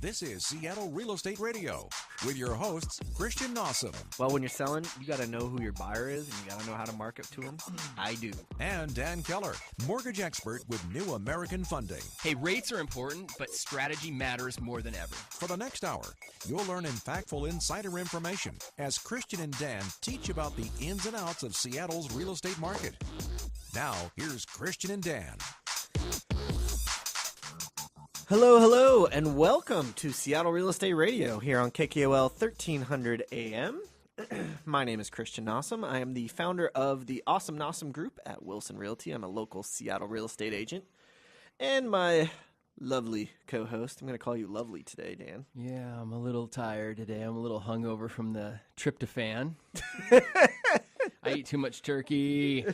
This is Seattle Real Estate Radio with your hosts, Christian Nossum. Well, when you're selling, you got to know who your buyer is and you got to know how to market to them. I do. And Dan Keller, mortgage expert with New American Funding. Hey, rates are important, but strategy matters more than ever. For the next hour, you'll learn impactful insider information as Christian and Dan teach about the ins and outs of Seattle's real estate market. Now, here's Christian and Dan. Hello, and welcome to Seattle Real Estate Radio here on KKOL 1300 AM. My name is Christian Nossum. I am the founder of the Awesome Nossum Group at Wilson Realty. I'm a local Seattle real estate agent. And my lovely co-host, I'm going to call you lovely today, Dan. Yeah, I'm a little tired today. I'm a little hungover from the tryptophan. I eat too much turkey.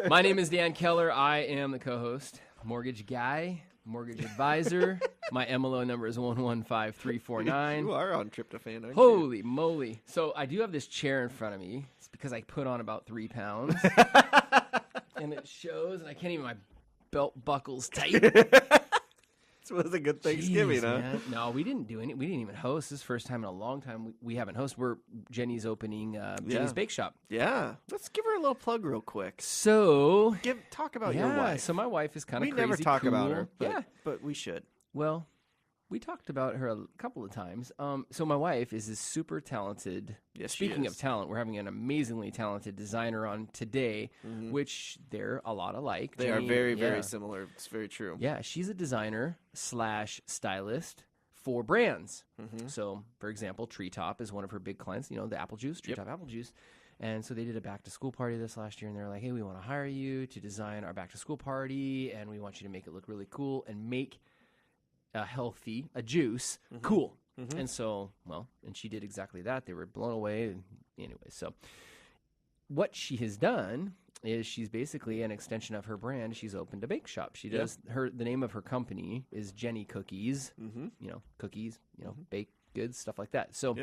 My name is Dan Keller. I am the co-host, mortgage guy, mortgage advisor. My MLO number is 115349. You are on tryptophan, aren't you? Holy moly. So I do have this chair in front of me. It's because I put on about 3 pounds. And it shows, and I can't even, my belt buckle's tight. This was a good Thanksgiving, huh? Man. No, we didn't do any. We didn't even host. This is the first time in a long time we haven't hosted. Jenny's opening Jenny's Bake Shop. Yeah. Let's give her a little plug real quick. So Talk about your wife. So my wife is kind of crazy. We never talk cool. about her, but we should. Well, we talked about her a couple of times. So my wife is this super talented. Yes, speaking of talent, we're having an amazingly talented designer on today, which they're a lot alike. They Jenny, are very, very similar. It's very true. Yeah, she's a designer / stylist for brands. So, for example, Treetop is one of her big clients, you know, the apple juice, Treetop apple juice. And so they did a back-to-school party this last year, and they're like, hey, we want to hire you to design our back-to-school party, and we want you to make it look really cool and make a juice cool. And so, and she did exactly that. They were blown away. Anyway, so what she has done is she's basically an extension of her brand. She's opened a bake shop. She does the name of her company is Jenny Cookies, you know, cookies, you know, baked goods, stuff like that. So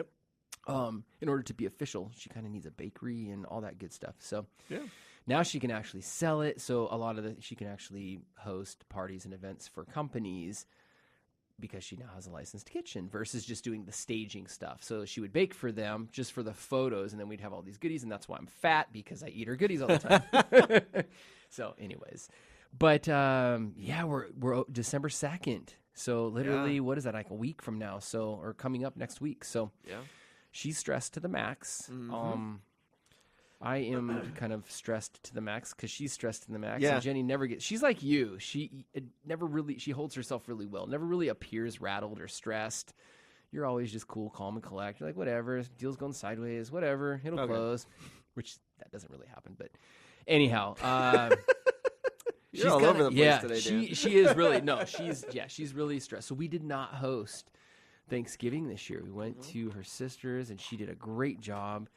in order to be official, she kind of needs a bakery and all that good stuff. So now she can actually sell it. So she can actually host parties and events for companies, because she now has a licensed kitchen versus just doing the staging stuff. So she would bake for them just for the photos, and then we'd have all these goodies, and that's why I'm fat, because I eat her goodies all the time. So anyways, but we're December 2nd. So literally, what is that, like a week from now? So, or coming up next week. So she's stressed to the max. I am kind of stressed to the max because she's stressed to the max. Yeah. And Jenny never gets, she's like you. She holds herself really well. Never really appears rattled or stressed. You're always just cool, calm, and collect. You're like, whatever, deal's going sideways, whatever, it'll close. Which, that doesn't really happen. But anyhow, she's all over the place today, Dan. She is really, she's really stressed. So we did not host Thanksgiving this year. We went to her sister's, and she did a great job.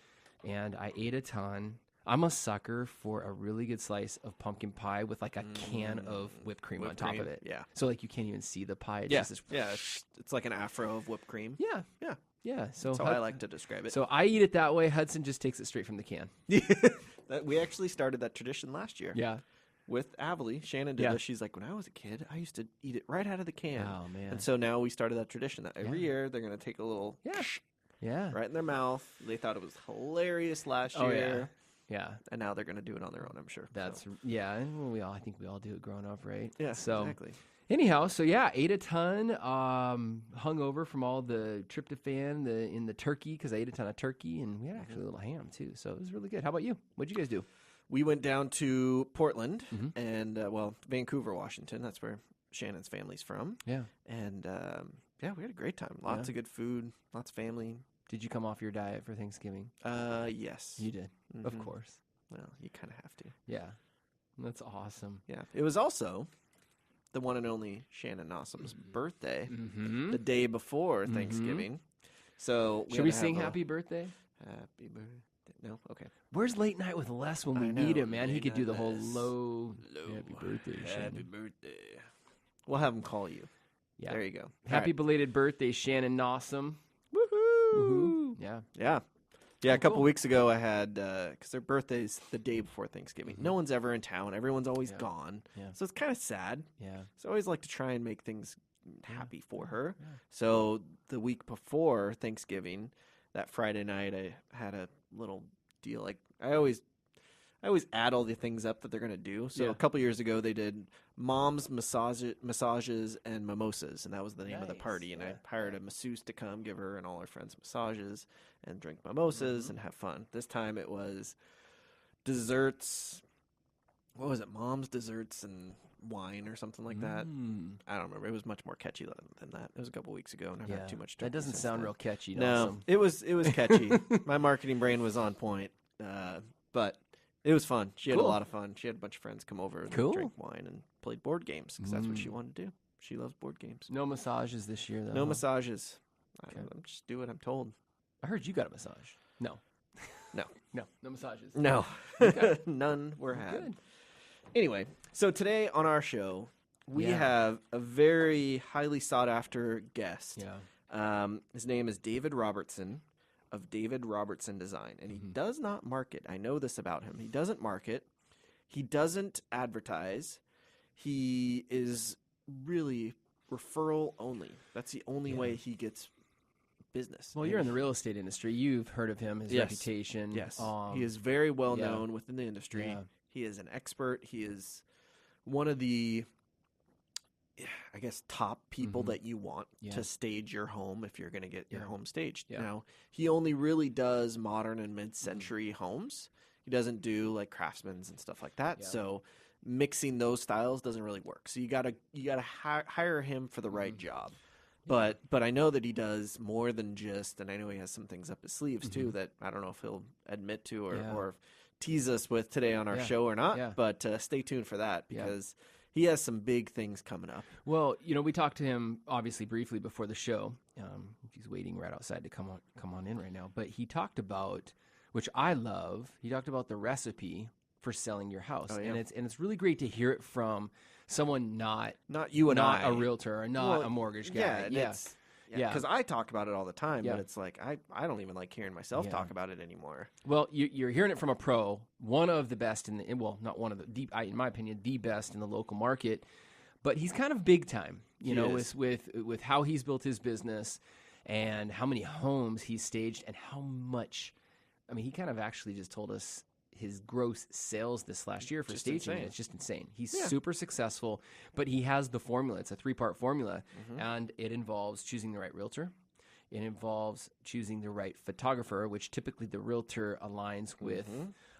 And I ate a ton. I'm a sucker for a really good slice of pumpkin pie with like a can of whipped cream on top of it. Yeah. So like you can't even see the pie. It's just this, it's like an afro of whipped cream. Yeah. So that's how I like to describe it. So I eat it that way. Hudson just takes it straight from the can. We actually started that tradition last year. Yeah. With Avalie. Shannon did this. She's like, when I was a kid, I used to eat it right out of the can. Oh, man. And so now we started that tradition that every year they're going to take a little... Yeah. Right in their mouth. They thought it was hilarious last year. Yeah. And now they're going to do it on their own, I'm sure. That's and I think we all do it growing up, right? Yeah, so, exactly. Anyhow, ate a ton, hung over from all the tryptophan in the turkey, because I ate a ton of turkey, and we had actually a little ham too. So it was really good. How about you? What'd you guys do? We went down to Portland and Vancouver, Washington. That's where Shannon's family's from. Yeah. And we had a great time. Lots of good food, lots of family. Did you come off your diet for Thanksgiving? Yes. You did, of course. Well, you kind of have to. Yeah, that's awesome. Yeah, it was also the one and only Shannon Nossum's birthday, the day before Thanksgiving. So should we sing Happy Birthday? Happy birthday. No? Okay. Where's Late Night with Les when we need him, man? He could do the whole low happy birthday. Happy birthday. We'll have him call you. Yeah. There you go. Happy belated birthday, Shannon Nossum. Woohoo! Yeah. Yeah. Yeah, a couple weeks ago I had, because their birthday's the day before Thanksgiving. No one's ever in town. Everyone's always gone. Yeah. So it's kind of sad. Yeah. So I always like to try and make things happy for her. Yeah. So the week before Thanksgiving, that Friday night, I had a little deal. Like I always add all the things up that they're going to do. So a couple years ago, they did mom's massages and mimosas, and that was the name of the party. And I hired a masseuse to come give her and all her friends massages and drink mimosas and have fun. This time it was desserts. What was it? Mom's desserts and wine or something like that. I don't remember. It was much more catchy than that. It was a couple weeks ago, and I've had too much. That doesn't sound real catchy. No, awesome. it was catchy. My marketing brain was on point, but it was fun. She had a lot of fun. She had a bunch of friends come over and drink wine and played board games because that's what she wanted to do. She loves board games. No massages this year, though. No massages. Okay. I'm just do what I'm told. I heard you got a massage. No. No massages. No. Okay. None were had. Good. Anyway, so today on our show, we have a very highly sought-after guest. Yeah. His name is David Robertson of David Robertson Design, and he does not market. I know this about him. He doesn't market. He doesn't advertise. He is really referral only. That's the only way he gets business. Well, you're in the real estate industry. You've heard of him, his reputation. Yes. He is very well known within the industry. Yeah. He is an expert. He is one of the, I guess, top people that you want to stage your home if you're going to get your home staged. Yeah. Now, he only really does modern and mid-century homes. He doesn't do like craftsman's and stuff like that. Yeah. So mixing those styles doesn't really work. So you gotta hire him for the right job. But I know that he does more than just, and I know he has some things up his sleeves too that I don't know if he'll admit to or tease us with today on our show or not. Yeah. But stay tuned for that because he has some big things coming up. Well, we talked to him obviously briefly before the show. He's waiting right outside to come on in right now. But he talked about, which I love, he talked about the recipe for selling your house. Oh, yeah. And it's really great to hear it from someone not you and not a realtor or not a mortgage guy. Yeah, because I talk about it all the time, but it's like I don't even like hearing myself talk about it anymore. Well, you're hearing it from a pro, one of the best not one of the in my opinion, the best in the local market, but he's kind of big time, with how he's built his business and how many homes he's staged and how much. I mean, he kind of actually just told us his gross sales this last year for staging. It's just insane. He's super successful, but he has the formula. It's a 3-part formula, and it involves choosing the right realtor. It involves choosing the right photographer, which typically the realtor aligns with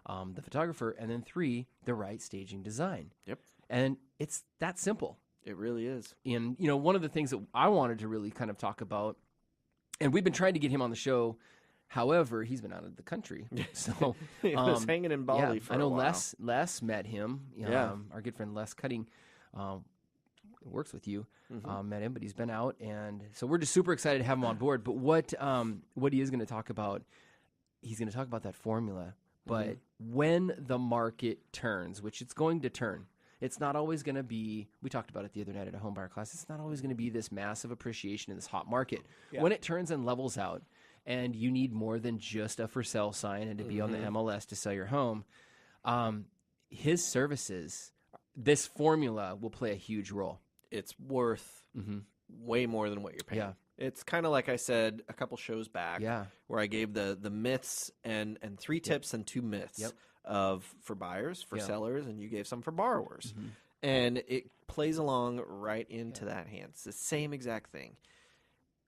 the photographer, and then 3, the right staging design. Yep. And it's that simple. It really is. And, one of the things that I wanted to really kind of talk about, and we've been trying to get him on the show. However, he's been out of the country, so he was hanging in Bali for a while. I know Les met him. Our good friend Les Cutting works with you. Met him, but he's been out, and so we're just super excited to have him on board. But what he is going to talk about, he's going to talk about that formula. But when the market turns, which it's going to turn, it's not always going to be. We talked about it the other night at a home buyer class. It's not always going to be this massive appreciation in this hot market. Yeah. When it turns and levels out. And you need more than just a for sale sign and to be on the MLS to sell your home. His services, this formula will play a huge role. It's worth way more than what you're paying. Yeah. It's kind of like I said a couple shows back where I gave the myths and 3 tips and 2 myths for buyers, for sellers, and you gave some for borrowers. And it plays along right into that hand. It's the same exact thing.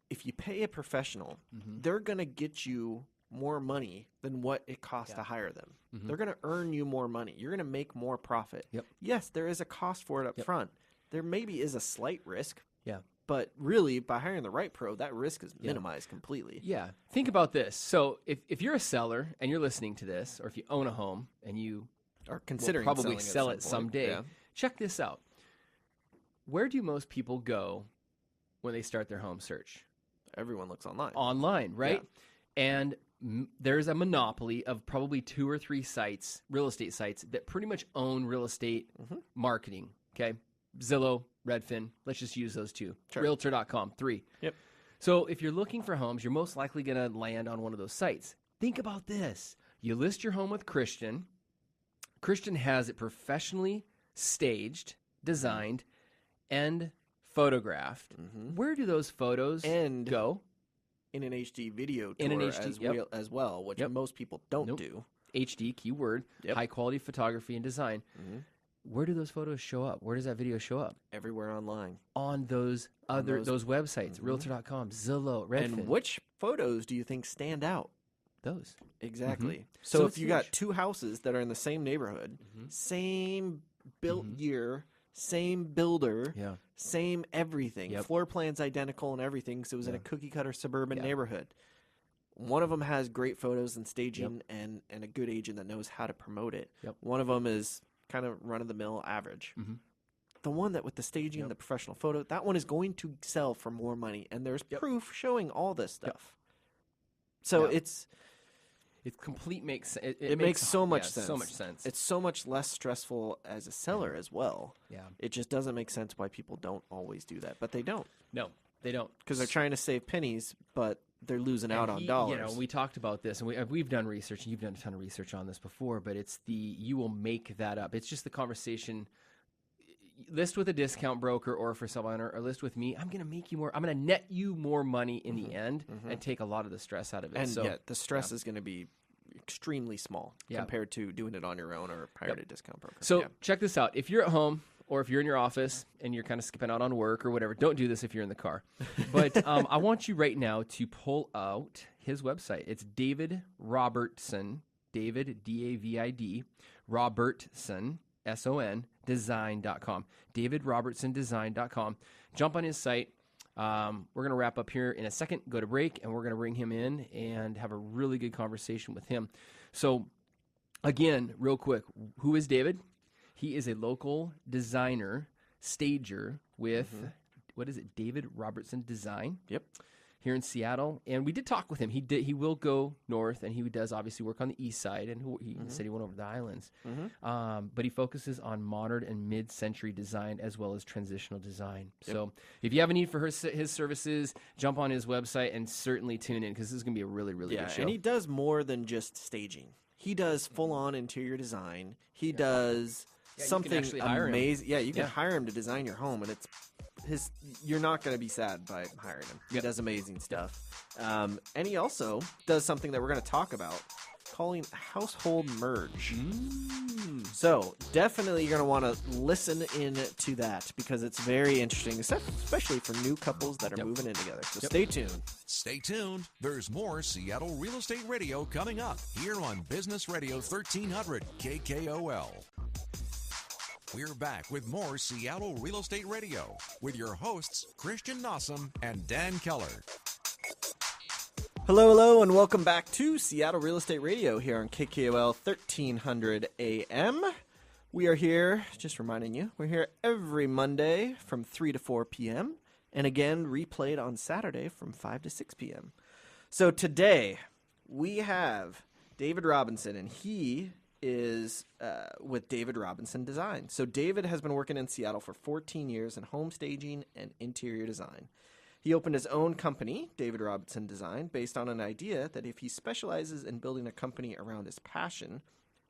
If you pay a professional, they're going to get you more money than what it costs to hire them. They're going to earn you more money. You're going to make more profit. Yep. Yes, there is a cost for it up front. There maybe is a slight risk. Yeah. But really, by hiring the right pro, that risk is minimized completely. Yeah. Think about this. So if you're a seller and you're listening to this, or if you own a home and you are considering probably sell it someday, check this out. Where do most people go when they start their home search? Everyone looks online. Online, right? Yeah. And there's a monopoly of probably 2 or 3 sites, real estate sites, that pretty much own real estate marketing, okay? Zillow, Redfin, let's just use those 2. Sure. Realtor.com, 3. Yep. So if you're looking for homes, you're most likely going to land on one of those sites. Think about this. You list your home with Christian. Christian has it professionally staged, designed, and photographed. Where do those photos And go? in an HD video tour In an HD, as well, which most people don't do. HD, keyword, high quality photography and design. Where do those photos show up? Where does that video show up? Everywhere online. On those those websites, Realtor.com, Zillow, Redfin. And which photos do you think stand out? Those. Exactly. So So if it's you got two houses that are in the same neighborhood, same built year, same builder, same everything, floor plans identical and everything, so it was in a cookie cutter suburban neighborhood. One of them has great photos and staging and a good agent that knows how to promote it. One of them is kind of run-of-the-mill average. The one that with the staging, the professional photo, that one is going to sell for more money, and there's proof showing all this stuff. So It complete makes it makes so much sense. So much sense. It's so much less stressful as a seller as well. Yeah. It just doesn't make sense why people don't always do that, but they don't. No, they don't. Because they're trying to save pennies, but they're losing out on dollars. You know, we talked about this, and we've done research, and you've done a ton of research on this before, but it's you will make that up. It's just the conversation. List with a discount broker or for sale owner, or list with me. I'm going to make you more. I'm going to net you more money in the end and take a lot of the stress out of it. And so, the stress is going to be extremely small compared to doing it on your own or hired a discount broker. So check this out. If you're at home or if you're in your office and you're kind of skipping out on work or whatever, don't do this if you're in the car. But I want you right now to pull out his website. It's David Robertson, David, D-A-V-I-D, Robertson, S-O-N, design.com. DavidRobertsonDesign.com. Jump on his site. We're going to wrap up here in a second, go to break, and we're going to bring him in and have a really good conversation with him. So, again, real quick, who is David? He is a local designer, stager with, what is it, David Robertson Design? Yep. Here in Seattle, and we did talk with him. He will go north, and he does obviously work on the east side, and he said he went over the islands. But he focuses on modern and mid-century design as well as transitional design. So if you have a need for his services, jump on his website and certainly tune in because this is going to be a really, really good show. And he does more than just staging. He does full-on interior design. He does something amazing. Yeah, you can hire him to design your home, and you're not going to be sad by hiring him. He does amazing stuff. And he also does something that we're going to talk about, calling household merge. So definitely you're going to want to listen in to that because it's very interesting, especially for new couples that are moving in together. So stay tuned. Stay tuned. There's more Seattle Real Estate Radio coming up here on Business Radio 1300 KKOL. We're back with more Seattle Real Estate Radio with your hosts, Christian Nossum and Dan Keller. Hello, and welcome back to Seattle Real Estate Radio here on KKOL 1300 AM. We are here, just reminding you, we're here every Monday from 3 to 4 p.m. and again replayed on Saturday from 5 to 6 p.m. So today we have David Robinson, and he is with David Robinson Design. So David has been working in Seattle for 14 years in home staging and interior design. He opened his own company, David Robinson Design, based on an idea that if he specializes in building a company around his passion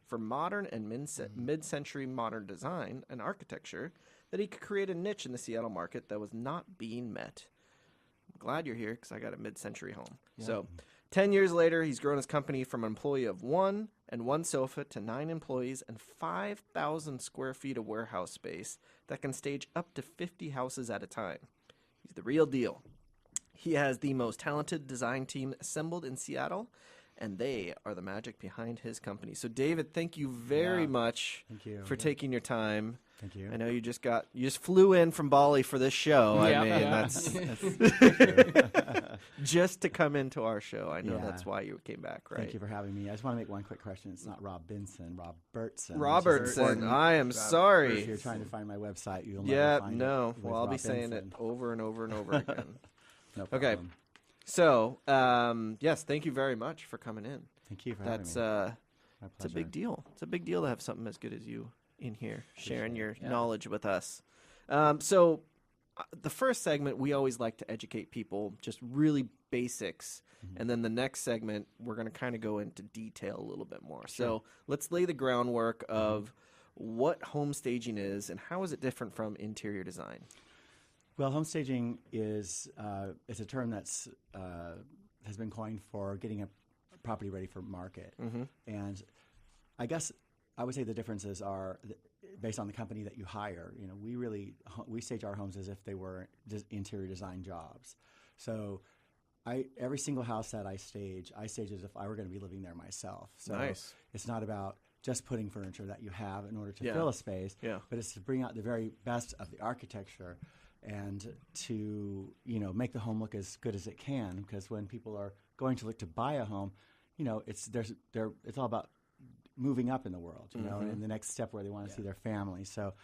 for modern and mid-century modern design and architecture, that he could create a niche in the Seattle market that was not being met. I'm glad you're here because I got a mid-century home. Yeah. So 10 years later, he's grown his company from an employee of 1 and 1 sofa to 9 employees and 5,000 square feet of warehouse space that can stage up to 50 houses at a time. He's the real deal. He has the most talented design team assembled in Seattle, and they are the magic behind his company. So, David, thank you very much for taking your time. Thank you. I know you just flew in from Bali for this show. Yeah. I mean, that's just to come into our show. I know that's why you came back, right? Thank you for having me. I just want to make one quick correction. It's not Robinson, Robertson. Robertson. I am sorry. If you're trying to find my website, you'll never find it. Well, I'll be saying it over and over and over again. No problem. Okay. So, yes, thank you very much for coming in. Thank you for having me. My pleasure. It's a big deal. It's a big deal to have something as good as you in here, sharing your knowledge with us. So the first segment, we always like to educate people, just really basics. And then the next segment, we're going to kind of go into detail a little bit more. Sure. So let's lay the groundwork of what home staging is and how is it different from interior design? Well, home staging is it's a term that's has been coined for getting a property ready for market. And I guess I would say the differences are based on the company that you hire. You know, we stage our homes as if they were interior design jobs. So every single house that I stage as if I were going to be living there myself. So it's not about just putting furniture that you have in order to fill a space, but it's to bring out the very best of the architecture and to, you know, make the home look as good as it can. Because when people are going to look to buy a home, you know, it's all about moving up in the world, you know, and the next step where they want to see their family. So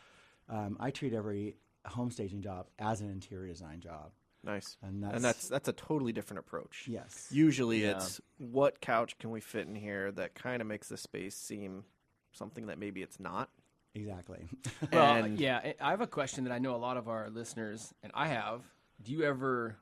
I treat every home staging job as an interior design job. Nice. And that's a totally different approach. Yes. Usually it's what couch can we fit in here that kind of makes the space seem something that maybe it's not. Exactly. Well, I have a question that I know a lot of our listeners, and I have. Do you ever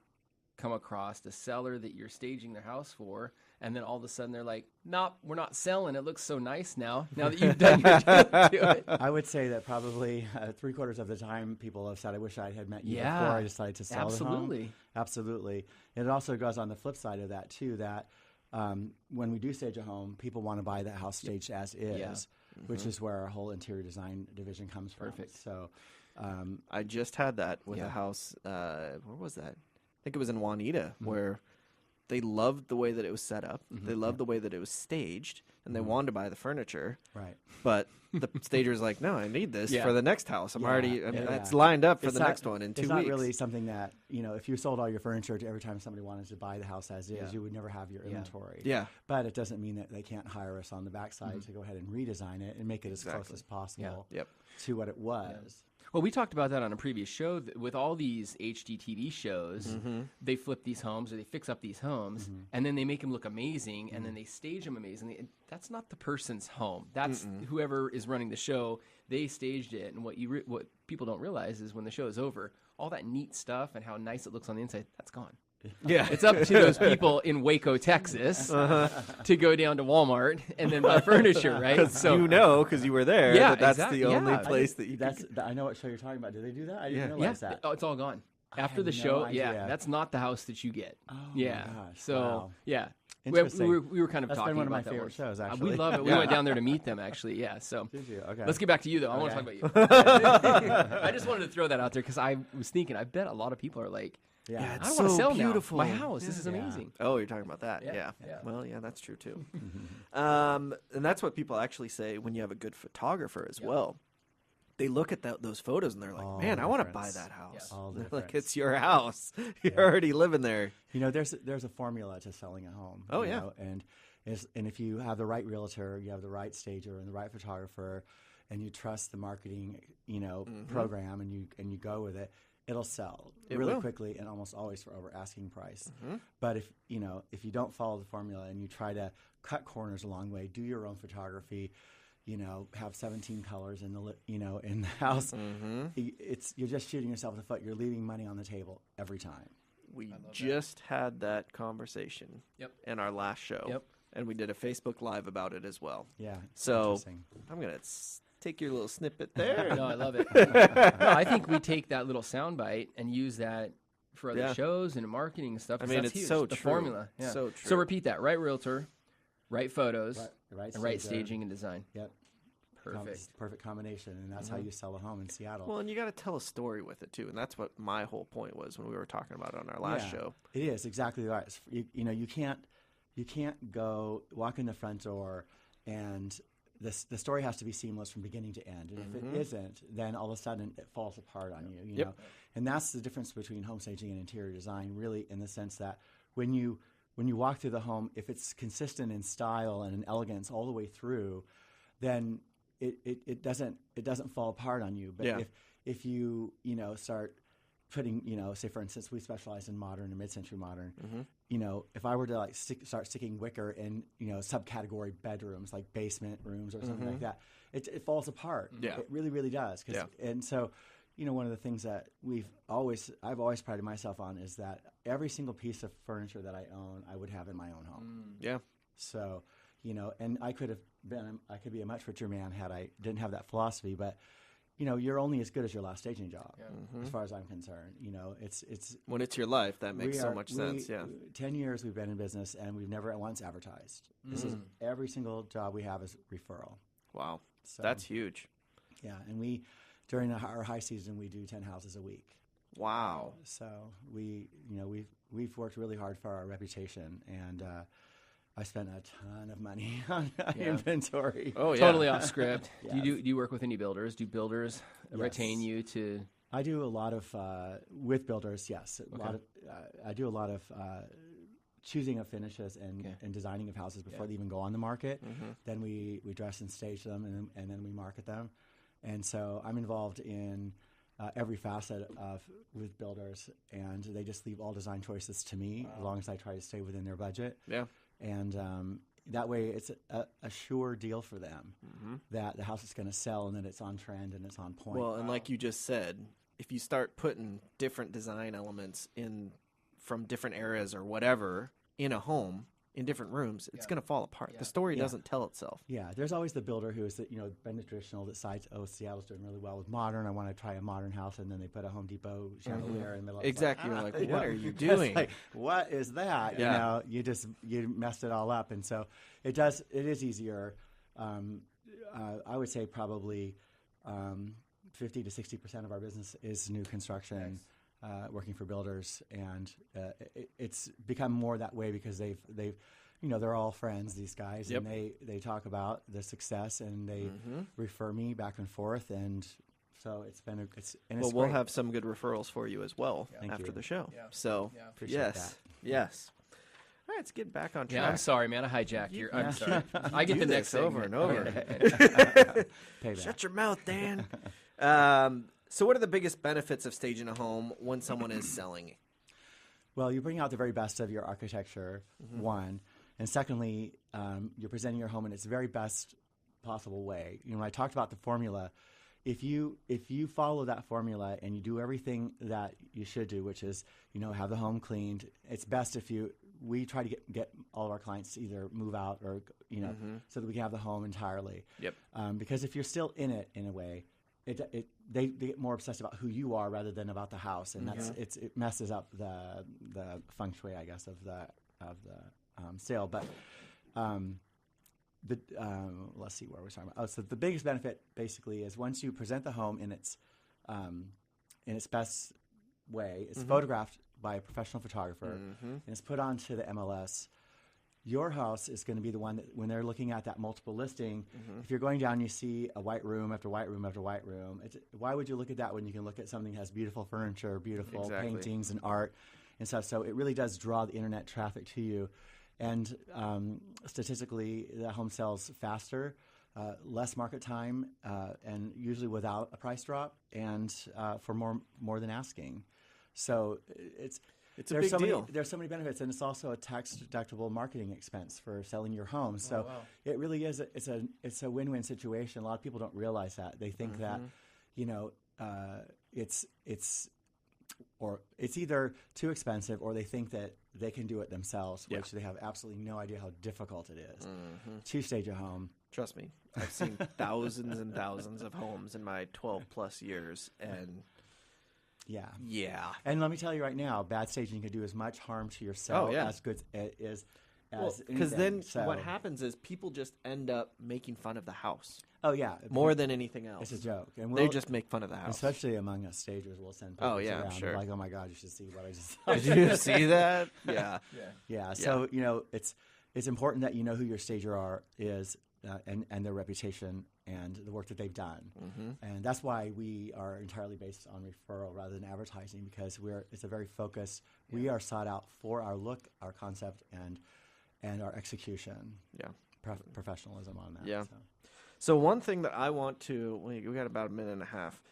come across a seller that you're staging their house for, and then all of a sudden they're like, "Nope, we're not selling. It looks so nice now that you've done your deal to it." I would say that probably 3/4 of the time people have said, "I wish I had met you before I decided to sell the home." Absolutely. And it also goes on the flip side of that too, that when we do stage a home, people want to buy the house staged as is, which is where our whole interior design division comes from. Perfect. So I just had that with a house. Where was that? I think it was in Juanita, where they loved the way that it was set up. They loved the way that it was staged, and they wanted to buy the furniture. Right. But the stager's like, no, I need this for the next house. It's lined up for the next one in 2 weeks. It's not really something that, you know, if you sold all your furniture to every time somebody wanted to buy the house as is, you would never have your inventory. Yeah. But it doesn't mean that they can't hire us on the backside to go ahead and redesign it and make it as close as possible to what it was. Well, we talked about that on a previous show. With all these HGTV shows, they flip these homes or they fix up these homes, and then they make them look amazing, and then they stage them amazingly. And that's not the person's home. That's whoever is running the show. They staged it, and what people don't realize is when the show is over, all that neat stuff and how nice it looks on the inside, that's gone. Yeah, it's up to those people in Waco, Texas, to go down to Walmart and then buy furniture, right? So because you were there. Yeah, that's exactly. the only place that you. I know what show you're talking about. Do they do that? I didn't realize that. Oh, it's all gone after the show. That's not the house that you get. Oh my gosh! So Interesting. we were kind of That's talking been one of my about favorite shows. Actually, we love it. We went down there to meet them. Actually, So did you? Okay. Let's get back to you though. I want to talk about you. I just wanted to throw that out there because I was thinking. I bet a lot of people are like. Yeah, I it's don't want to so sell beautiful. now. My house. This is amazing. Oh, you're talking about that. Yeah. Well, that's true too. And that's what people actually say when you have a good photographer as well. They look at those photos and they're like, "Man, I want to buy that house." Like it's your house. You're already living there. You know, there's a formula to selling a home. Oh you know? And if you have the right realtor, you have the right stager and the right photographer, and you trust the marketing, program, and you go with it. It'll sell really quickly and almost always for over asking price. But if you don't follow the formula and you try to cut corners along the way, do your own photography, have 17 colors in the house, you're just shooting yourself in the foot. You're leaving money on the table every time. We just had that conversation in our last show, and we did a Facebook Live about it as well. Yeah. So I'm gonna take your little snippet there. No, I love it. No, I think we take that little soundbite and use that for other shows and marketing and stuff. I mean, that's it's huge. so the true. formula. Yeah. So true. So repeat that: right realtor, right photos, right and right staging and design. Yep. Perfect. Perfect combination, and that's how you sell a home in Seattle. Well, and you got to tell a story with it too, and that's what my whole point was when we were talking about it on our last show. It is exactly right. You can't go walk in the front door and the story has to be seamless from beginning to end. And if it isn't, then all of a sudden it falls apart on you. You know, and that's the difference between home staging and interior design, really, in the sense that when you walk through the home, if it's consistent in style and in elegance all the way through, then it doesn't fall apart on you. But if you start putting, say for instance, we specialize in modern and mid-century modern. If I were to start sticking wicker in subcategory bedrooms like basement rooms or something like that, it falls apart. It really, really does. And so, one of the things that I've always prided myself on is that every single piece of furniture that I own, I would have in my own home. So, and I could be a much richer man had I didn't have that philosophy, but you're only as good as your last staging job, as far as I'm concerned. It's when it's your life, that makes so much sense. Yeah, 10 years we've been in business, and we've never once advertised. This is every single job we have is referral. Wow, So, that's huge. Yeah, and during our high season, we do 10 houses a week. Wow. So we've worked really hard for our reputation, and I spent a ton of money on inventory. Oh, yeah. Totally off script. Yes. Do you work with any builders? Do builders retain you to? I do a lot of with builders. Yes, I do a lot of choosing of finishes and designing of houses before they even go on the market. Then we dress and stage them, and then we market them. And so I'm involved in every facet with builders, and they just leave all design choices to me as long as I try to stay within their budget. Yeah. And that way it's a sure deal for them that the house is going to sell and that it's on trend and it's on point. Well, and like you just said, if you start putting different design elements in from different eras or whatever in a home, in different rooms, it's going to fall apart. The story doesn't tell itself. Yeah, there's always the builder who is been the traditional that decides, Seattle's doing really well with modern. I want to try a modern house, and then they put a Home Depot chandelier in the middle. Exactly. You're like, what are you doing? Like, what is that? Yeah. You messed it all up, and so it is easier. I would say probably 50 to 60% of our business is new construction. Working for builders, and it's become more that way because they've they're all friends, these guys, and they talk about the success, and they refer me back and forth, and so it's been well, we'll have some good referrals for you as well after the show. Yeah. So Appreciate that. Yes. All right, let's get back on track. Yeah, I'm sorry, man. I hijacked your. I'm sorry. I get the next over segment. and over. Payback. Shut your mouth, Dan. So what are the biggest benefits of staging a home when someone is selling? Well, you bring out the very best of your architecture, one. And secondly, you're presenting your home in its very best possible way. When I talked about the formula, if you follow that formula and you do everything that you should do, which is, have the home cleaned, it's best if we try to get all of our clients to either move out or, so that we can have the home entirely. Yep. Because if you're still in it, in a way, they get more obsessed about who you are rather than about the house, and it messes up the feng shui, I guess, of the sale. But let's see where we're talking about. So the biggest benefit basically is once you present the home in its best way, it's photographed by a professional photographer, and it's put onto the MLS. Your house is going to be the one that, when they're looking at that multiple listing, if you're going down, you see a white room after white room after white room. Why would you look at that when you can look at something that has beautiful furniture, beautiful paintings and art and stuff? So it really does draw the internet traffic to you. And statistically, the home sells faster, less market time, and usually without a price drop, and for more than asking. So It's a big deal. There's so many benefits, and it's also a tax-deductible marketing expense for selling your home. So it really is. It's a win-win situation. A lot of people don't realize that. They think that, it's either too expensive, or they think that they can do it themselves, which they have absolutely no idea how difficult it is to stage a home. Trust me, I've seen thousands and thousands of homes in my 12+ years, and yeah. And let me tell you right now, bad staging can do as much harm to yourself as good as because then what happens is people just end up making fun of the house. Oh yeah, more than anything else. It's a joke, and they just make fun of the house. Especially among us stagers, we'll send pictures around. Sure. Like, oh my God, you should see what I just saw. Did you see that? Yeah. So it's important that you know who your stager is and their reputation and the work that they've done, and that's why we are entirely based on referral rather than advertising, because it's a very focused. We are sought out for our look, our concept, and our execution. Professionalism on that. So one thing that I want to, we got about a minute and a half.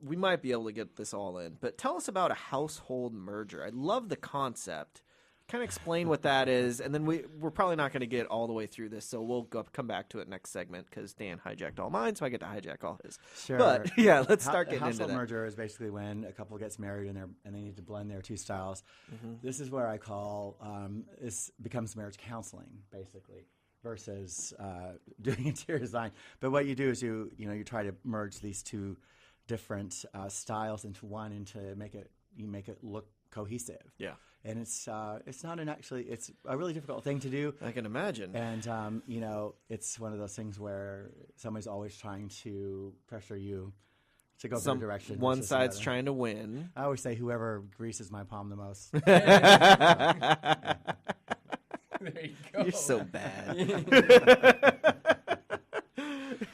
We might be able to get this all in, but tell us about a household merger. I love the concept. Kind of explain what that is, and then we're probably not going to get all the way through this, so we'll come back to it next segment because Dan hijacked all mine, so I get to hijack all his. Sure. But let's start getting into that. Household merger is basically when a couple gets married and they need to blend their two styles. This is where I call this becomes marriage counseling, basically, versus doing interior design. But what you do is you try to merge these two different styles into one and to make it look cohesive. Yeah. And it's not it's a really difficult thing to do. I can imagine. And it's one of those things where somebody's always trying to pressure you to go their direction. One side's trying to win. I always say whoever greases my palm the most. There you go. You're so bad.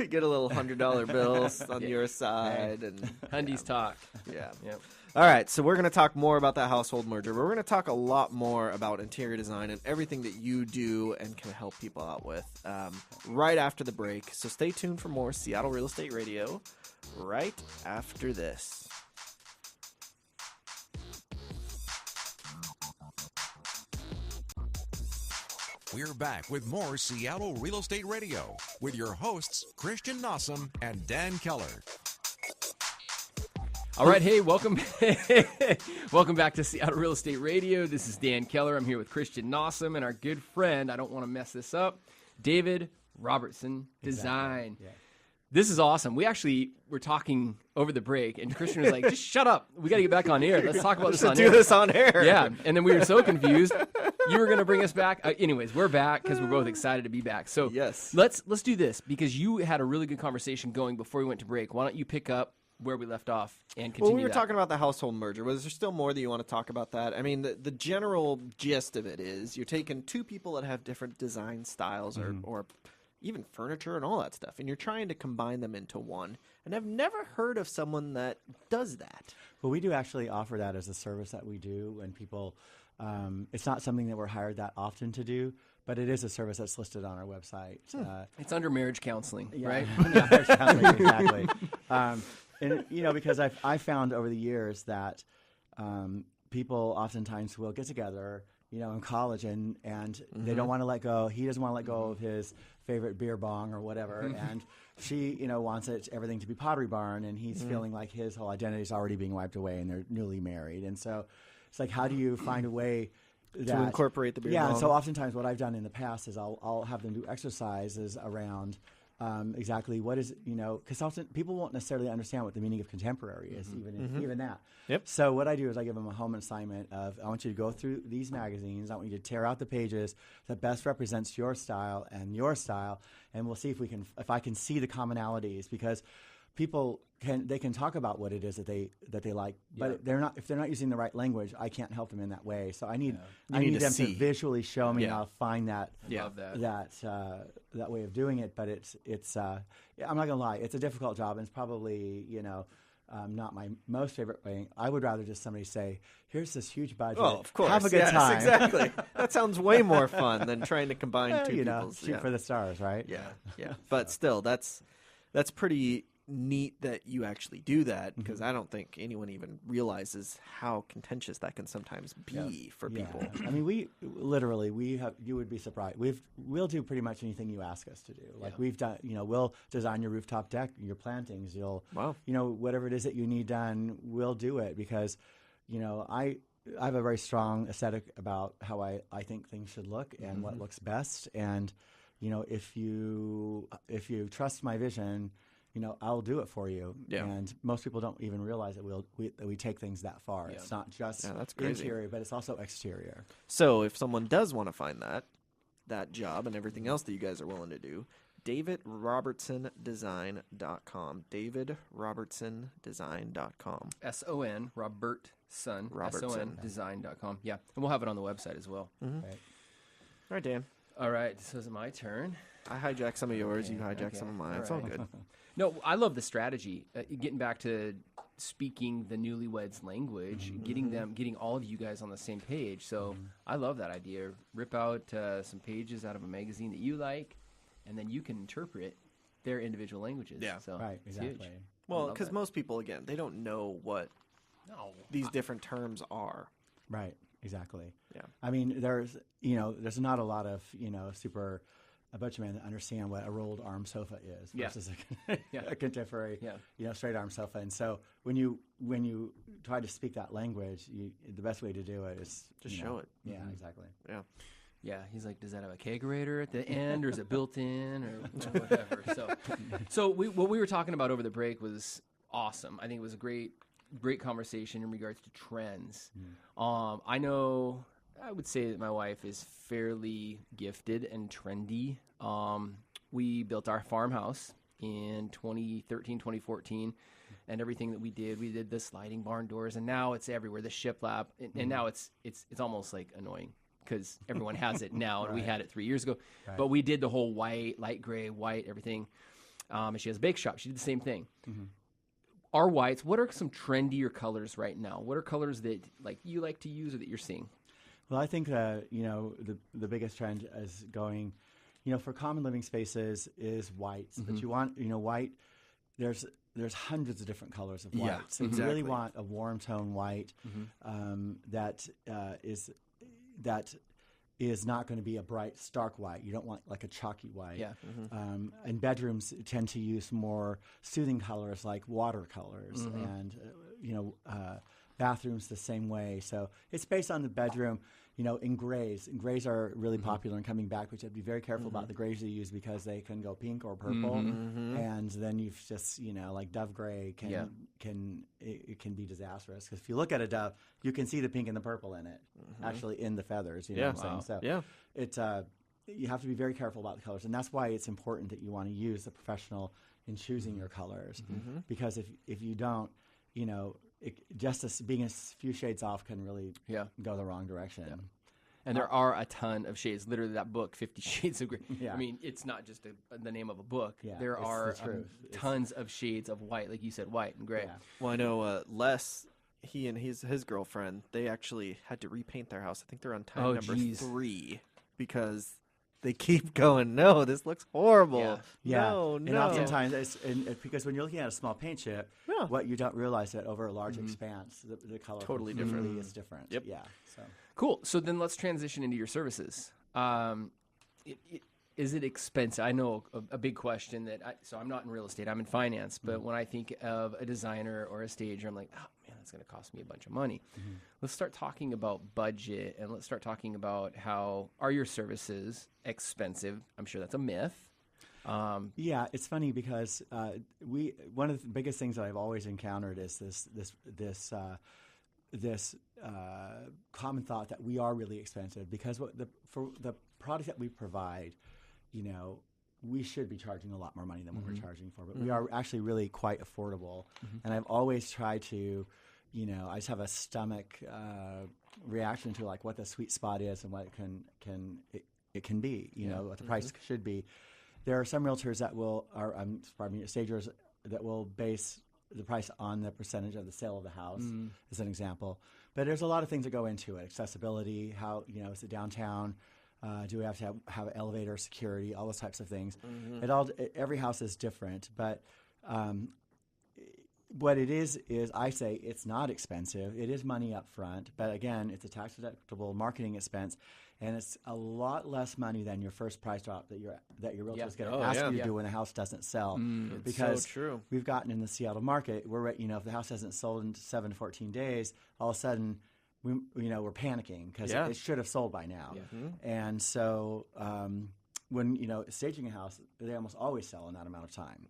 Get a little $100 bills on your side, and Hundies talk. yeah. Yep. All right, so we're going to talk more about that household merger, but we're going to talk a lot more about interior design and everything that you do and can help people out with right after the break. So stay tuned for more Seattle Real Estate Radio right after this. We're back with more Seattle Real Estate Radio with your hosts, Christian Nossum and Dan Keller. All right, hey, welcome back to Seattle Real Estate Radio. This is Dan Keller. I'm here with Christian Nossum and our good friend, I don't want to mess this up, David Robertson Design. Exactly. Yeah. This is awesome. We actually were talking over the break, and Christian was like, just shut up. We got to get back on air. Let's talk about this on air. Do this on air. Yeah, and then we were so confused. You were going to bring us back. Anyways, we're back because we're both excited to be back. So yes, let's do this because you had a really good conversation going before we went to break. Why don't you pick up were we left off and continue Well, we were that. talking about the household merger. Was there still more that you want to talk about that? I mean, the general gist of it is you're taking two people that have different design styles or even furniture and all that stuff, and you're trying to combine them into one. And I've never heard of someone that does that. Well, we do actually offer that as a service that we do when people it's not something that we're hired that often to do, but it is a service that's listed on our website. It's under marriage counseling, Yeah. right? Yeah, exactly. And because I found over the years that people oftentimes will get together, in college and they don't want to let go. He doesn't want to let go of his favorite beer bong or whatever, and she, wants everything to be Pottery Barn, and he's feeling like his whole identity is already being wiped away, and they're newly married, and so it's like, how do you find a way To incorporate the beer Yeah, bong. and so oftentimes what I've done in the past is I'll have them do exercises around exactly what is, because often people won't necessarily understand what the meaning of contemporary is, even that. Yep. So what I do is I give them a home assignment of, I want you to go through these magazines. I want you to tear out the pages that best represents your style, and we'll see if I can see the commonalities, because people can talk about what it is that they like, but if they're not using the right language, I can't help them in that way. So I need them to visually show me, and I'll find that. Love that. That way of doing it. But it's I'm not gonna lie, it's a difficult job, and it's probably not my most favorite thing. I would rather just somebody say, "Here's this huge budget. Oh, of course. Have a good yes, time." Exactly. That sounds way more fun than trying to combine two people's. Shoot for the stars, right? Yeah. But still, that's pretty neat that you actually do that, because I don't think anyone even realizes how contentious that can sometimes be for people. I mean, we you would be surprised. We'll do pretty much anything you ask us to do. Like we've done, we'll design your rooftop deck, your plantings, whatever it is that you need done, we'll do it, because, I have a very strong aesthetic about how I think things should look and what looks best. And, if you trust my vision, I'll do it for you. Yeah. And most people don't even realize that we take things that far. Yeah. It's not just that's crazy. interior, but it's also exterior. So if someone does want to find that job and everything else that you guys are willing to do, DavidRobertsonDesign.com. DavidRobertsonDesign.com. SON, Robertson. Robertson. SONDesign.com. Yeah, and we'll have it on the website as well. Right? All right, Dan. All right, so is it my turn? I hijacked some of yours. You hijacked some of mine. It's all right. good. No, I love the strategy. Getting back to speaking the newlyweds language, getting all of you guys on the same page. So I love that idea. Rip out some pages out of a magazine that you like, and then you can interpret their individual languages. Yeah. So Right, it's exactly. huge. Well, love because that. most people, again, they don't know what these different terms are. Right, exactly. Yeah. I mean, there's not a lot of, super a bunch of men that understand what a rolled arm sofa is versus a contemporary, straight arm sofa. And so when you try to speak that language, the best way to do it is Just show it. Yeah, exactly. Yeah. Yeah, he's like, does that have a kegerator at the end, or is it built in, or whatever? So what we were talking about over the break was awesome. I think it was a great conversation in regards to trends. I know, I would say that my wife is fairly gifted and trendy. We built our farmhouse in 2013, 2014, and everything that we did the sliding barn doors, and now it's everywhere, the shiplap, and now it's almost like annoying because everyone has it now, and we had it 3 years ago. Right. But we did the whole white, light gray, white, everything. And she has a bake shop. She did the same thing. Our whites, what are some trendier colors right now? What are colors that you like to use or that you're seeing? Well, I think the biggest trend is going, for common living spaces is whites. But you want, white. There's hundreds of different colors of white. Yeah, So you really want a warm tone white that is not going to be a bright, stark white. You don't want like a chalky white. Yeah. And bedrooms tend to use more soothing colors like watercolors, and bathrooms the same way. So it's based on the bedroom. In grays. And grays are really popular and coming back, but you have to be very careful about the grays you use because they can go pink or purple, and then you've just like dove gray can be disastrous, because if you look at a dove, you can see the pink and the purple in it, actually in the feathers. You know what I'm saying? So it's you have to be very careful about the colors, and that's why it's important that you want to use a professional in choosing your colors, because if you don't, being a few shades off can really go the wrong direction. Yeah. And there are a ton of shades. Literally, that book, 50 Shades of Grey. Yeah. I mean, it's not just the name of a book. Yeah, there it's are the truth. tons of shades of white, like you said, white and gray. Yeah. Well, I know Les, he and his girlfriend, they actually had to repaint their house. I think they're on time number 3 because they keep going, no, this looks horrible. Yeah. No. And oftentimes, it's because when you're looking at a small paint chip, what you don't realize that over a large expanse, the color Totally completely is different. Yep. Yeah. So. Cool. So then let's transition into your services. Is it expensive? I know a big question so I'm not in real estate, I'm in finance, but when I think of a designer or a stager, I'm like, oh man, that's going to cost me a bunch of money. Let's start talking about budget, and let's start talking about how are your services expensive? I'm sure that's a myth. Yeah, it's funny because one of the biggest things that I've always encountered is this common thought that we are really expensive, because for the product that we provide, we should be charging a lot more money than what we're charging for, but we are actually really quite affordable. And I've always tried to, I just have a stomach reaction to like what the sweet spot is and what it can be, what the price should be. There are some realtors that stagers that will base the price on the percentage of the sale of the house, as an example. But there's a lot of things that go into it: accessibility, how is it downtown? Do we have to have elevator security? All those types of things. Every house is different, but what it is I say it's not expensive. It is money up front, but again, it's a tax deductible marketing expense. And it's a lot less money than your first price drop that your realtor is going to ask you to do when the house doesn't sell. Because so true. We've gotten in the Seattle market, if the house hasn't sold in 7 to 14 days, all of a sudden we're panicking because it should have sold by now. And so when staging a house, they almost always sell in that amount of time.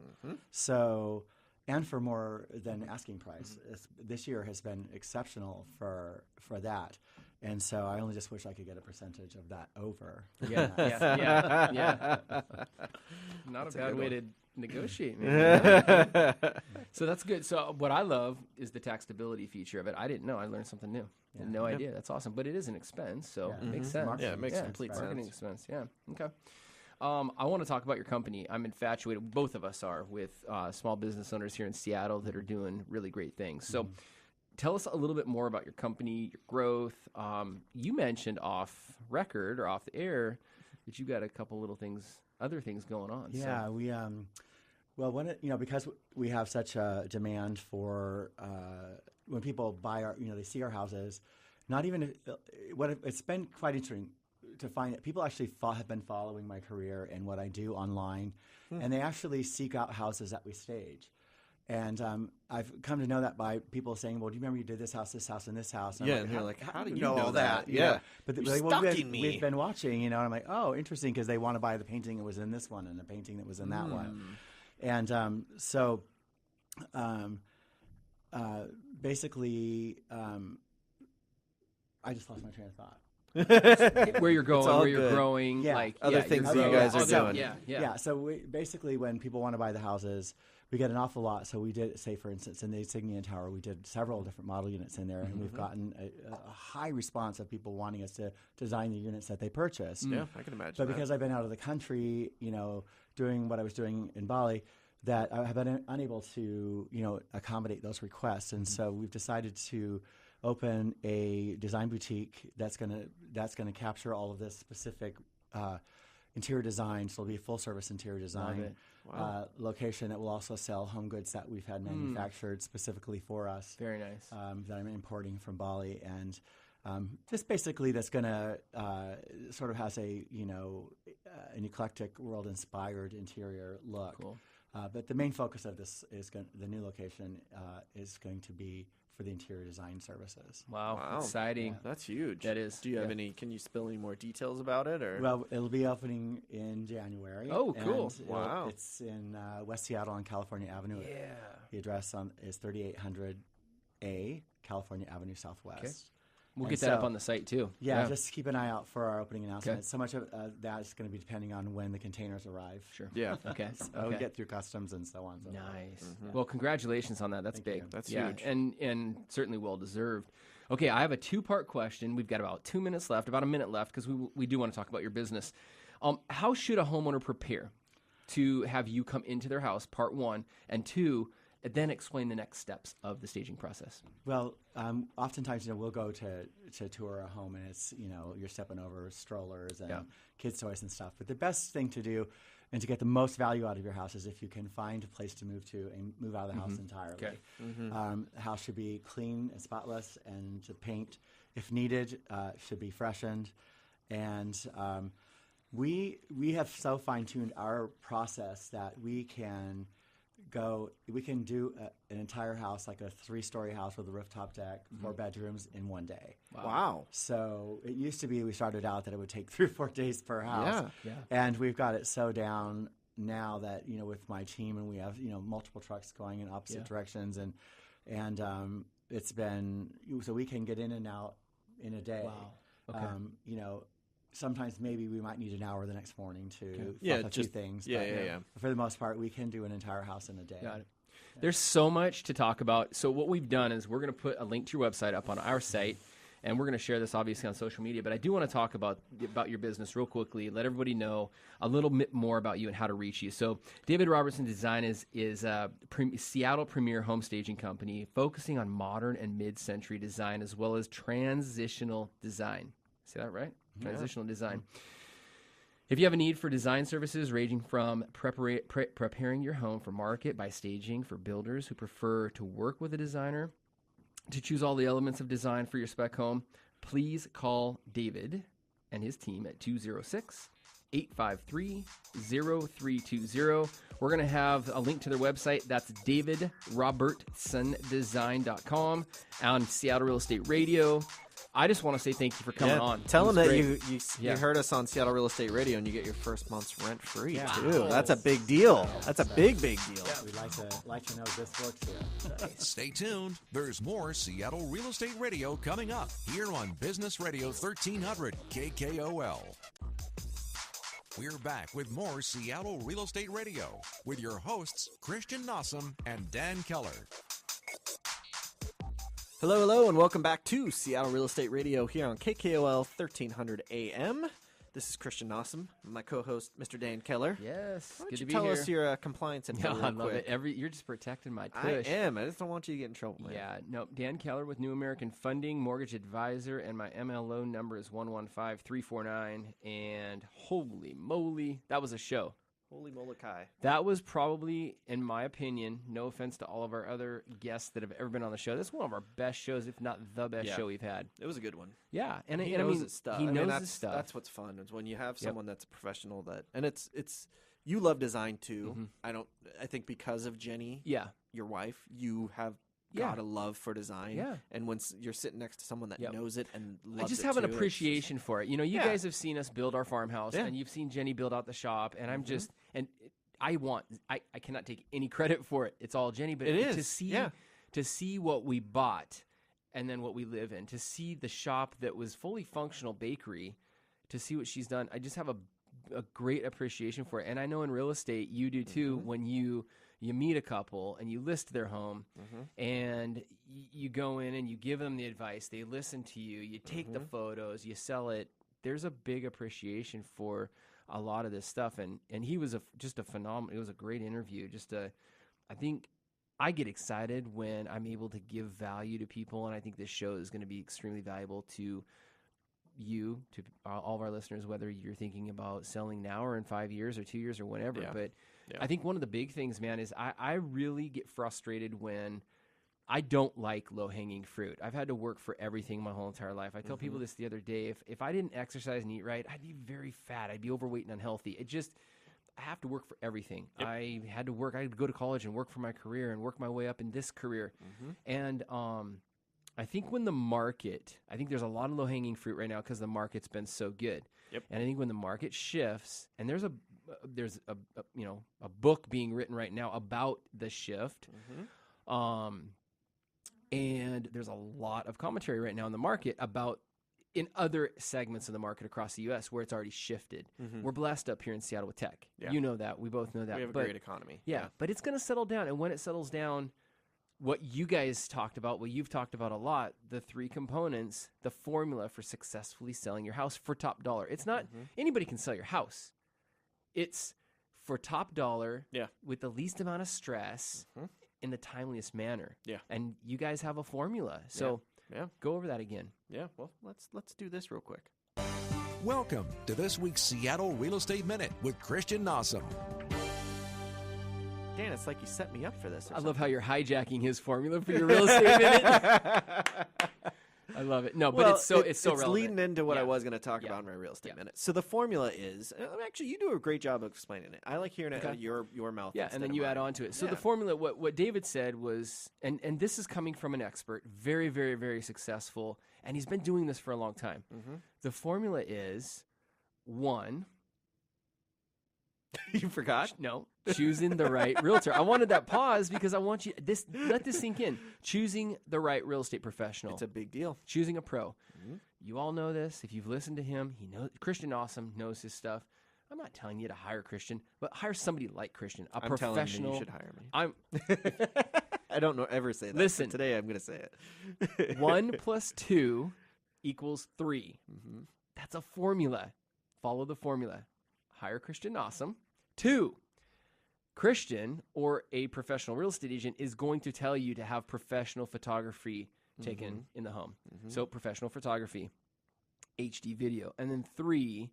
So, and for more than asking price, this year has been exceptional for that. And so I only just wish I could get a percentage of that over. Yeah. Not a bad way to negotiate, man. So that's good. So what I love is the taxability feature of it. I didn't know. I learned something new. No idea. That's awesome. But it is an expense, so it makes sense. It makes complete sense. Marketing expense. Yeah. Okay. I want to talk about your company. I'm infatuated. Both of us are with small business owners here in Seattle that are doing really great things. So. Tell us a little bit more about your company, your growth. You mentioned off record or off the air that you got a couple little other things going on. Yeah, we because we have such a demand for when people buy they see our houses. Not even it's been quite interesting to find that people actually have been following my career and what I do online, and they actually seek out houses that we stage. And I've come to know that by people saying, "Well, do you remember you did this house, and this house?" And and they're like, "How do you know all that?" Yeah, but you're stalking me. We've been watching, and I'm like, "Oh, interesting," because they want to buy the painting that was in this one and the painting that was in that one. And basically, I just lost my train of thought. Where you're going, all where you're good. growing, Yeah. like Other yeah, things you're that you growing. guys are doing. Yeah. So basically, when people want to buy the houses, we get an awful lot. So we did, say, for instance, in the Insignia Tower, we did several different model units in there, and we've gotten a high response of people wanting us to design the units that they purchase. Yeah, I can imagine. But because I've been out of the country, doing what I was doing in Bali, that I have been unable to, accommodate those requests, and so we've decided to open a design boutique that's gonna capture all of this specific interior design. So it'll be a full service interior design location that will also sell home goods that we've had manufactured specifically for us. Very nice. That I'm importing from Bali, and just basically that's gonna sort of has a an eclectic world inspired interior look. Cool. But the main focus of this is the new location is going to be for the interior design services. Wow. Exciting. That's huge. That is. Do you have any? Can you spill any more details about it? Or Well, it'll be opening in January. Oh, cool. And Wow. It's in West Seattle on California Avenue. Yeah. The address is 3800A California Avenue Southwest. Okay. We'll And get that up so- on the site too. Yeah, just keep an eye out for our opening announcement. Okay. So much of that is going to be depending on when the containers arrive. Sure. yeah, Okay. So Okay. get through customs and so on. So forth. Nice. Well, congratulations on that. That's Thank big. you. That's yeah, huge. and certainly well deserved. Okay, I have a 2-part question. We've got about 2 minutes left, about a minute left, because we do want to talk about your business. How should a homeowner prepare to have you come into their house? Part 1, and 2, and then explain the next steps of the staging process. Well, oftentimes, we'll go to tour a home, and it's, you're stepping over strollers and kids' toys and stuff. But the best thing to do and to get the most value out of your house is if you can find a place to move to and move out of the house entirely. Okay. The house should be clean and spotless, and the paint, if needed, should be freshened. And we have so fine-tuned our process that we can do an entire house, like a 3-story house with a rooftop deck, 4 bedrooms in one day. wow. So it used to be, we started out that it would take 3 or 4 days per house. Yeah. And we've got it so down now that, with my team, and we have, multiple trucks going in opposite directions, and it's been, so we can get in and out in a day. Wow. Okay. Sometimes maybe we might need an hour the next morning to Yeah, fluff a few just- things. yeah, but yeah. for the most part, we can do an entire house in a day. Got it. There's so much to talk about. So what we've done is we're going to put a link to your website up on our site, and we're going to share this obviously on social media. But I do want to talk about your business real quickly, let everybody know a little bit more about you and how to reach you. So David Robertson Design is a Seattle premier home staging company focusing on modern and mid-century design as well as transitional design. Say that right? Transitional design. If you have a need for design services ranging from preparing your home for market by staging for builders who prefer to work with a designer to choose all the elements of design for your spec home, please call David and his team at 206-853-0320. We're going to have a link to their website. That's davidrobertsondesign.com on Seattle Real Estate Radio. I just want to say thank you for coming on. Tell them It was that great. you heard us on Seattle Real Estate Radio, and you get your first month's rent free Yeah. too. Cool. That's a big deal. That's a big deal. We'd like to know this works here. Stay tuned. There's more Seattle Real Estate Radio coming up here on Business Radio 1300 KKOL. We're back with more Seattle Real Estate Radio with your hosts, Christian Nossum and Dan Keller. Hello, and welcome back to Seattle Real Estate Radio here on KKOL 1300 AM. This is Christian Nossum, my co-host, Mr. Dan Keller. Yes, Why don't good you to be tell here. us your compliance info Yeah, real I love quick? it. You're just protecting my I tush. am. I just don't want you to get in trouble, man. Yeah, no. Dan Keller with New American Funding, mortgage advisor, and my MLO number is 115349. And holy moly, that was a show. Holy Molokai. That was probably, in my opinion, no offense to all of our other guests that have ever been on the show, that's one of our best shows, if not the best Yeah. show we've had. It was a good one. Yeah, and He I knows mean, his stuff. he I mean, knows that's, his stuff. That's what's fun, is when you have someone that's a professional and it's you love design too. I think because of Jenny, Yeah, your wife, you have Yeah. got a love for design. Yeah. And when you're sitting next to someone that Yep. knows it and loves I just it have an too, it's appreciation for it. You know, you Yeah. guys have seen us build our farmhouse, Yeah. and you've seen Jenny build out the shop, and I'm just I cannot take any credit for it. It's all Jenny, but It to is, see yeah. to see what we bought and then what we live in, to see the shop that was fully functional bakery, to see what she's done. I just have a great appreciation for it. And I know in real estate, you do too, when you meet a couple and you list their home and you go in and you give them the advice, they listen to you, you take the photos, you sell it. There's a big appreciation for a lot of this stuff. And he was just a phenomenal, it was a great interview. I think I get excited when I'm able to give value to people. And I think this show is going to be extremely valuable to you, to all of our listeners, whether you're thinking about selling now or in 5 years or 2 years or whatever. Yeah. But I think one of the big things, man, is I really get frustrated when I don't like low-hanging fruit. I've had to work for everything my whole entire life. I tell people this the other day. If I didn't exercise and eat right, I'd be very fat. I'd be overweight and unhealthy. I have to work for everything. Yep. I had to go to college and work for my career and work my way up in this career. And I think I think there's a lot of low-hanging fruit right now because the market's been so good. Yep. And I think when the market shifts, and there's a book being written right now about the shift, and there's a lot of commentary right now in the market about in other segments of the market across the U.S. where it's already shifted. We're blessed up here in Seattle with tech. Yeah. You know that. We both know that. We have a great economy. Yeah, but it's going to settle down. And when it settles down, what you guys talked about, what you've talked about a lot, the 3 components, the formula for successfully selling your house for top dollar. It's not anybody can sell your house. It's for top dollar with the least amount of stress in the timeliest manner. Yeah. And you guys have a formula. So go over that again. Yeah. Well, let's do this real quick. Welcome to this week's Seattle Real Estate Minute with Christian Nossum. Dan, it's like you set me up for this. I love how you're hijacking his formula for your real estate minute. I love it. No, but it's so relevant. Leading into what I was going to talk about in my real estate minute. So the formula is, actually, you do a great job of explaining it. I like hearing it out of your mouth. Yeah, and then you add on to it. So the formula, what David said was, and this is coming from an expert, very, very, very successful, and he's been doing this for a long time. The formula is 1. You forgot? No. Choosing the right realtor. I wanted that pause because I want you let this sink in. Choosing the right real estate professional. It's a big deal. Choosing a pro. You all know this. If you've listened to him, Christian Nossum knows his stuff. I'm not telling you to hire Christian, but hire somebody like Christian, a professional. I'm telling you should hire me. I don't ever say that. Listen. Today I'm going to say it. 1 + 2 = 3. That's a formula. Follow the formula. Hire Christian Nossum. 2, Christian or a professional real estate agent is going to tell you to have professional photography taken in the home. So professional photography, HD video. And then 3,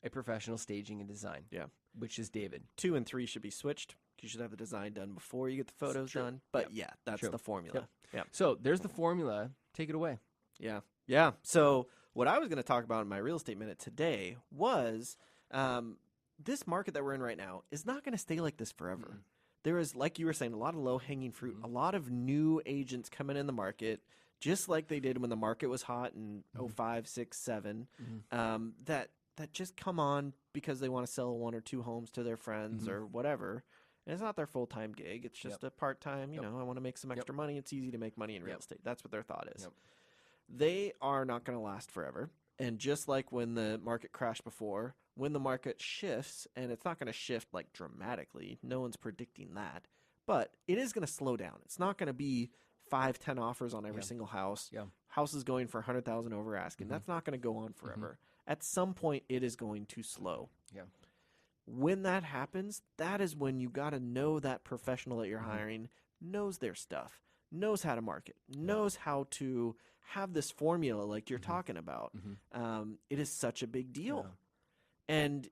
a professional staging and design. Yeah. Which is David. 2 and 3 should be switched. You should have the design done before you get the photos done. But that's the formula. Yeah. So there's the formula. Take it away. Yeah. Yeah. So what I was going to talk about in my real estate minute today was this market that we're in right now is not going to stay like this forever. There is, like you were saying, a lot of low-hanging fruit, a lot of new agents coming in the market, just like they did when the market was hot in 05, 6, 7, that just come on because they want to sell 1 or 2 homes to their friends or whatever. And it's not their full-time gig. It's just a part-time, you know, I want to make some extra money. It's easy to make money in real estate. That's what their thought is. They are not going to last forever. And just like when the market crashed before, when the market shifts, and it's not going to shift like dramatically, no one's predicting that, but it is going to slow down. It's not going to be 5, 10 offers on every single house. Houses going for 100,000 over asking. That's not going to go on forever. At some point, it is going to slow. When that happens, that is when you got to know that professional that you're hiring knows their stuff, knows how to market, knows how to have this formula like you're talking about. It is such a big deal. And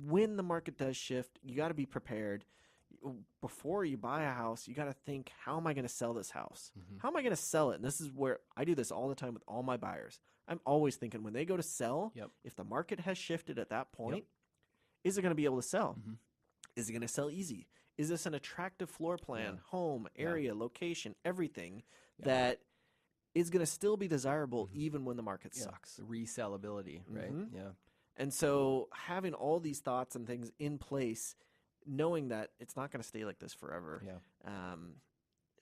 when the market does shift, you got to be prepared. Before you buy a house, you got to think, how am I going to sell this house? How am I going to sell it? And this is where I do this all the time with all my buyers. I'm always thinking when they go to sell, if the market has shifted at that point, is it going to be able to sell? Is it going to sell easy? Is this an attractive floor plan, home, area, location, everything that is going to still be desirable even when the market sucks? Resellability, right? Yeah. And so having all these thoughts and things in place, knowing that it's not going to stay like this forever,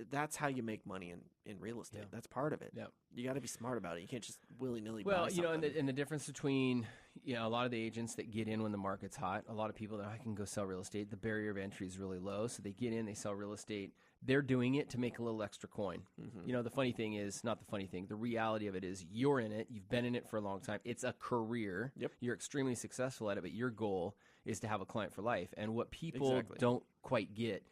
that's how you make money in real estate. Yeah. That's part of it. Yeah. You got to be smart about it. You can't just willy-nilly Well, buy you know, something. and the difference between, a lot of the agents that get in when the market's hot, a lot of people that I can go sell real estate, the barrier of entry is really low. So they get in, they sell real estate. They're doing it to make a little extra coin. The funny thing is, not the funny thing, the reality of it is you're in it. You've been in it for a long time. It's a career. Yep. You're extremely successful at it, but your goal is to have a client for life. And what people Exactly. don't quite get,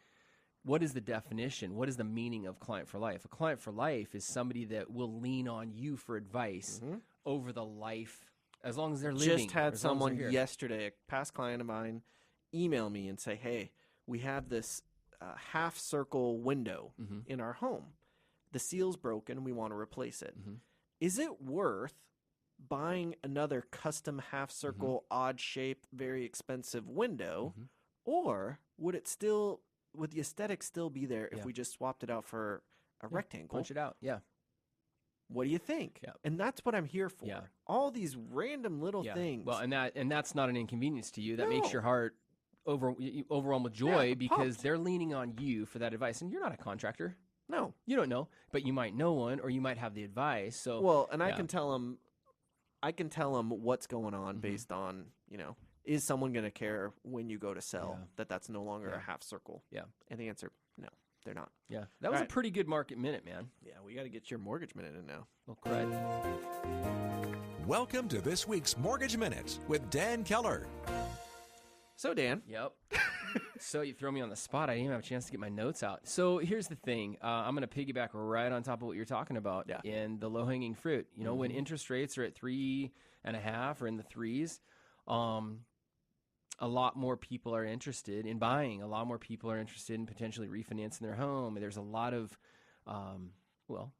what is the definition? What is the meaning of client for life? A client for life is somebody that will lean on you for advice over the life, as long as they're living. Just had as long as someone they're here. yesterday, a past client of mine, email me and say, hey, we have this half circle window in our home. The seal's broken. We want to replace it. Is it worth buying another custom half circle, odd shape, very expensive window? Or would the aesthetic still be there if we just swapped it out for a rectangle? Punch it out. Yeah. What do you think? Yeah. And that's what I'm here for. Yeah. All these random little things. Well, and that's not an inconvenience to you. That makes No. your heart overwhelmed with joy Yeah, because pumped. they're leaning on you for that advice. And you're not a contractor. No. You don't know, but you might know one, or you might have the advice. So Well, and I yeah. can tell them what's going on based on, is someone going to care when you go to sell that's no longer a half circle? Yeah. And the answer, no, they're not. Yeah, that was Right. a pretty good market minute, man. Yeah, we got to get your mortgage minute in now. Well, cred. Welcome to this week's Mortgage Minute with Dan Keller. So, Dan. Yep. So you throw me on the spot. I didn't even have a chance to get my notes out. So here's the thing. I'm going to piggyback right on top of what you're talking about in the low-hanging fruit. When interest rates are at 3.5 or in the threes, a lot more people are interested in buying. A lot more people are interested in potentially refinancing their home. There's a lot of, the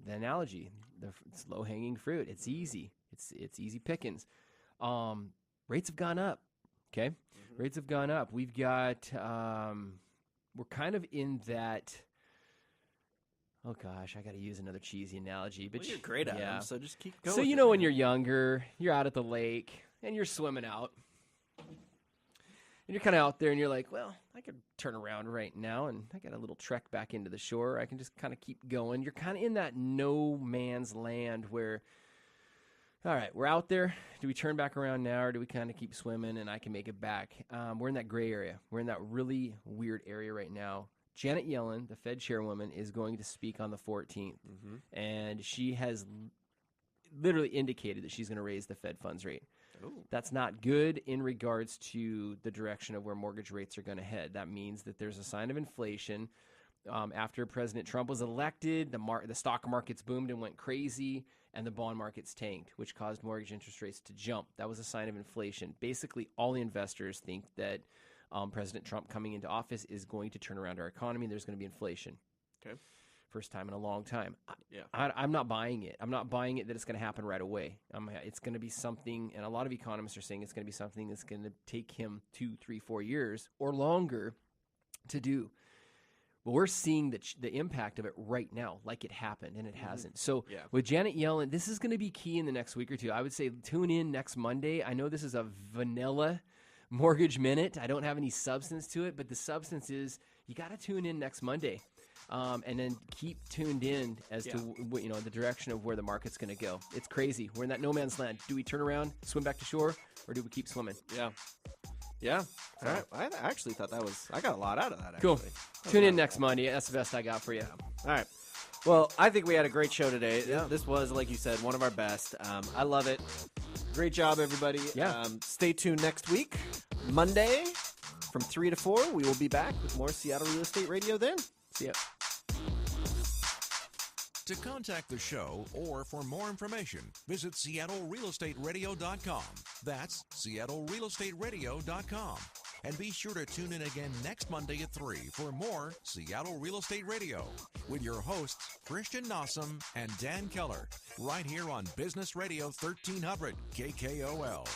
analogy, it's low-hanging fruit. It's easy. It's easy pickings. Rates have gone up. Okay, rates have gone up. We've got, we're kind of in that. Oh gosh, I got to use another cheesy analogy, but Well, you're great at them, so just keep going. So with it, when man. you're younger, you're out at the lake and you're swimming out, and you're kind of out there, and you're like, well, I could turn around right now, and I got a little trek back into the shore. I can just kind of keep going. You're kind of in that no man's land where, all right, we're out there. Do we turn back around now, or do we kind of keep swimming and I can make it back? We're in that gray area. We're in that really weird area right now. Janet Yellen, the Fed chairwoman, is going to speak on the 14th, and she has literally indicated that she's going to raise the Fed funds rate. Ooh. That's not good in regards to the direction of where mortgage rates are going to head. That means that there's a sign of inflation. After President Trump was elected, the stock markets boomed and went crazy, and the bond markets tanked, which caused mortgage interest rates to jump. That was a sign of inflation. Basically, all the investors think that President Trump coming into office is going to turn around our economy, and there's going to be inflation. Okay. First time in a long time. Yeah. I'm not buying it. I'm not buying it that it's going to happen right away. It's going to be something, and a lot of economists are saying it's going to be something that's going to take him 2, 3, 4 years or longer to do. But we're seeing the impact of it right now, like it happened, and it hasn't. So with Janet Yellen, this is going to be key in the next week or two. I would say tune in next Monday. I know this is a vanilla mortgage minute. I don't have any substance to it, but the substance is you got to tune in next Monday, and then keep tuned in as to the direction of where the market's going to go. It's crazy. We're in that no man's land. Do we turn around, swim back to shore, or do we keep swimming? Yeah. Yeah. All right. I actually thought I got a lot out of that, Cool. actually. Tune in next Monday. That's the best I got for you. All right. Well, I think we had a great show today. Yeah. This was, like you said, one of our best. I love it. Great job, everybody. Yeah. Stay tuned next week, Monday, from 3 to 4. We will be back with more Seattle Real Estate Radio then. See ya. To contact the show or for more information, visit SeattleRealEstateRadio.com. That's SeattleRealEstateRadio.com. And be sure to tune in again next Monday at 3 for more Seattle Real Estate Radio with your hosts, Christian Nossum and Dan Keller, right here on Business Radio 1300 KKOL.